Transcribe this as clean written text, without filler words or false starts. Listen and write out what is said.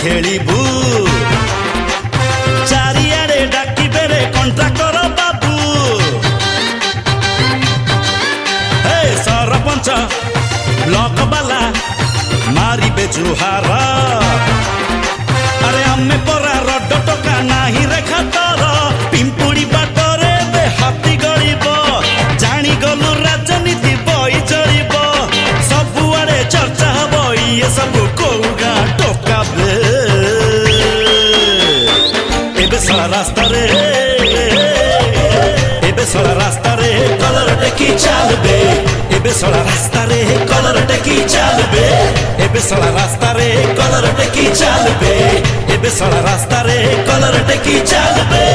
खेलिबू चारिआडे डाकिबे रे कॉन्ट्राक्टर बाबू हे सरपंच ब्लॉक वाला मारिबे जुहार अरे आमे परा रड टका नाही रे खातर पिंपुड़ी बाटरे बे हाथी गलिब जानी गलु राजनीति बई चलिब सबुआडे चर्चा हब ये सब कौगा टोकाबे एबे सारा रास्ता रे एबे सारा रास्ता रे कलर टेकी चलबे एबे सारा रास्ता रे कलर टेकी चलबे एबे सारा रास्ता रे कलर टेकी चलबे एबे सारा रास्ता रे कलर टेकी चलबे।